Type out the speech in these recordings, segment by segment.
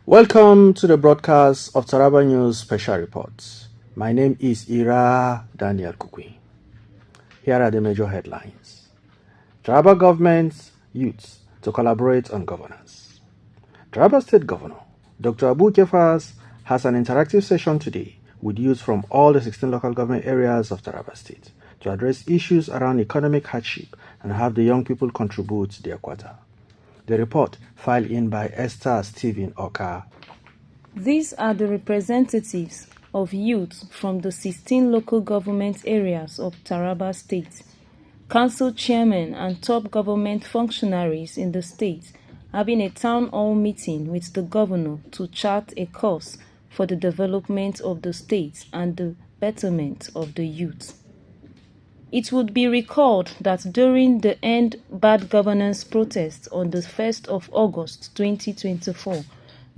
Welcome to the broadcast of Taraba News Special Reports. My name is Ira Daniel Kukui. Here are the major headlines. Taraba government's youths to collaborate on governance. Taraba State Governor Dr. Abu Kefas has an interactive session today with youth from all the 16 local government areas of Taraba State to address issues around economic hardship and have the young people contribute their quota. The report filed in by Esther Stephen Oka. These are the representatives of youth from the 16 local government areas of Taraba State. Council chairmen and top government functionaries in the state having a town hall meeting with the governor to chart a course for the development of the state and the betterment of the youth. It would be recalled that during the End Bad Governance protest on the 1st of August 2024,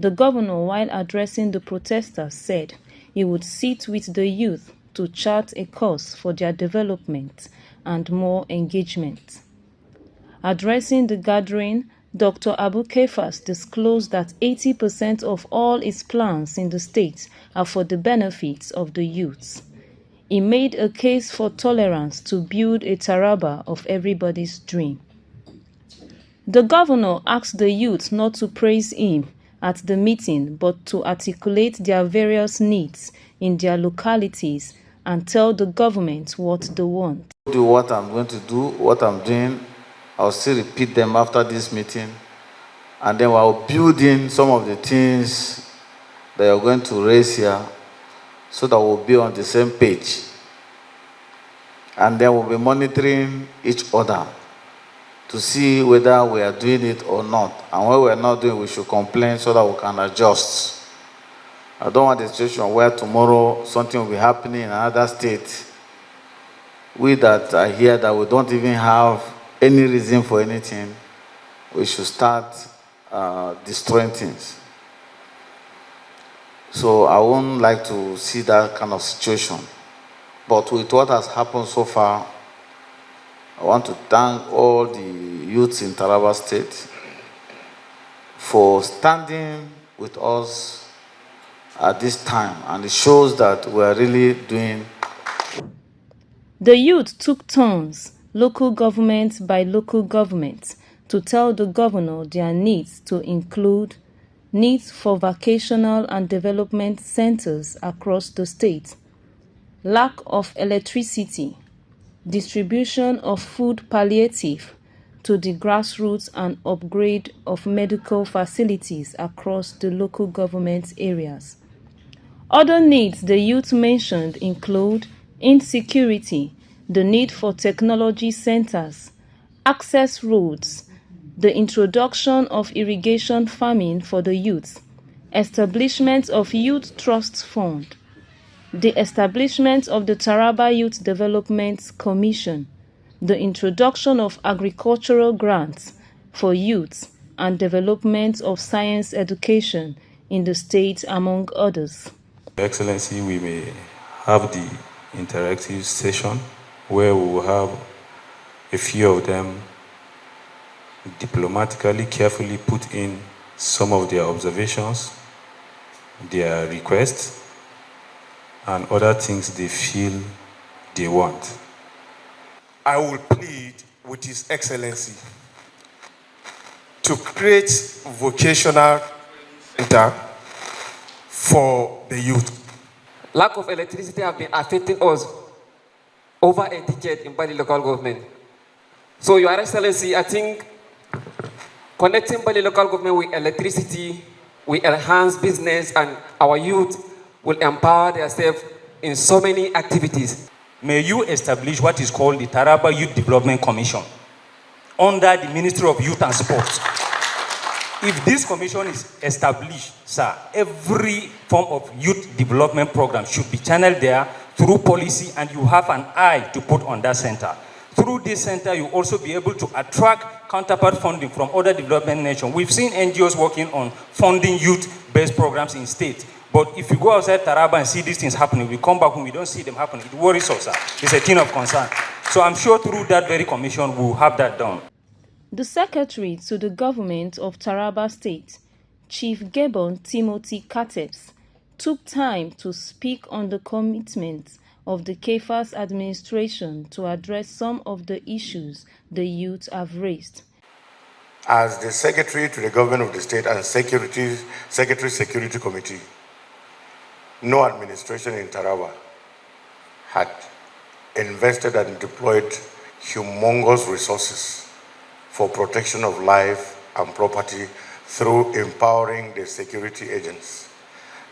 the governor, while addressing the protesters, said he would sit with the youth to chart a course for their development and more engagement. Addressing the gathering, Dr. Abu Kefas disclosed that 80% of all his plans in the state are for the benefits of the youths. He made a case for tolerance to build a Taraba of everybody's dream. The governor asked the youth not to praise him at the meeting but to articulate their various needs in their localities and tell the government what they want. Do what I'm going to do, what I'm doing. I'll still repeat them after this meeting. And then I'll build in some of the things that you're going to raise here so that we'll be on the same page. And then we'll be monitoring each other to see whether we are doing it or not. And when we're not doing it, we should complain so that we can adjust. I don't want a situation where tomorrow something will be happening in another state. We that are here that we don't even have any reason for anything, we should start destroying things. So I wouldn't like to see that kind of situation. But with what has happened so far, I want to thank all the youths in Taraba State for standing with us at this time. And it shows that we are really doing. The youth took turns, local government by local government, to tell the governor their needs to include needs for vocational and development centers across the state, lack of electricity, distribution of food palliative to the grassroots and upgrade of medical facilities across the local government areas. Other needs the youth mentioned include insecurity, the need for technology centers, access roads, the introduction of irrigation farming for the youth, establishment of Youth Trust Fund, the establishment of the Taraba Youth Development Commission, the introduction of agricultural grants for youth, and development of science education in the state, among others. Excellency, we may have the interactive session where we will have a few of them diplomatically, carefully put in some of their observations, their requests, and other things they feel they want. I will plead with His Excellency to create vocational center for the youth. Lack of electricity have been affecting us over a decade in Bali local government. So, Your Excellency, I think connecting Bali local government with electricity will enhance business and our youth will empower themselves in so many activities. May you establish what is called the Taraba Youth Development Commission under the Ministry of Youth and Sports. If this commission is established, sir, every form of youth development program should be channeled there through policy, and you have an eye to put on that center. Through this center, you also be able to attract counterpart funding from other development nations. We've seen NGOs working on funding youth-based programs in states. But if you go outside Taraba and see these things happening, we come back home, we don't see them happening. It worries us, sir. It's a thing of concern. So I'm sure through that very commission, we'll have that done. The secretary to the government of Taraba State, Chief Gebon Timothy Kateps took time to speak on the commitment of the KEFA's administration to address some of the issues the youth have raised. As the Secretary to the Government of the State and Secretary Security Committee, no administration in Taraba had invested and deployed humongous resources for protection of life and property through empowering the security agents.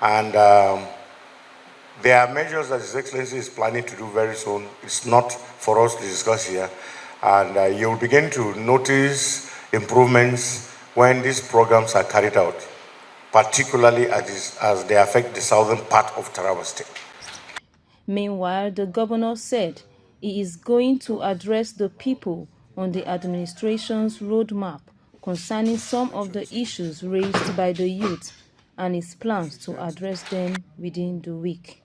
And there are measures that His Excellency is planning to do very soon. It's not for us to discuss here. And you'll begin to notice improvements when these programs are carried out, particularly as they affect the southern part of Taraba State. Meanwhile, the governor said he is going to address the people on the administration's roadmap concerning some of the issues raised by the youth and his plans to address them within the week.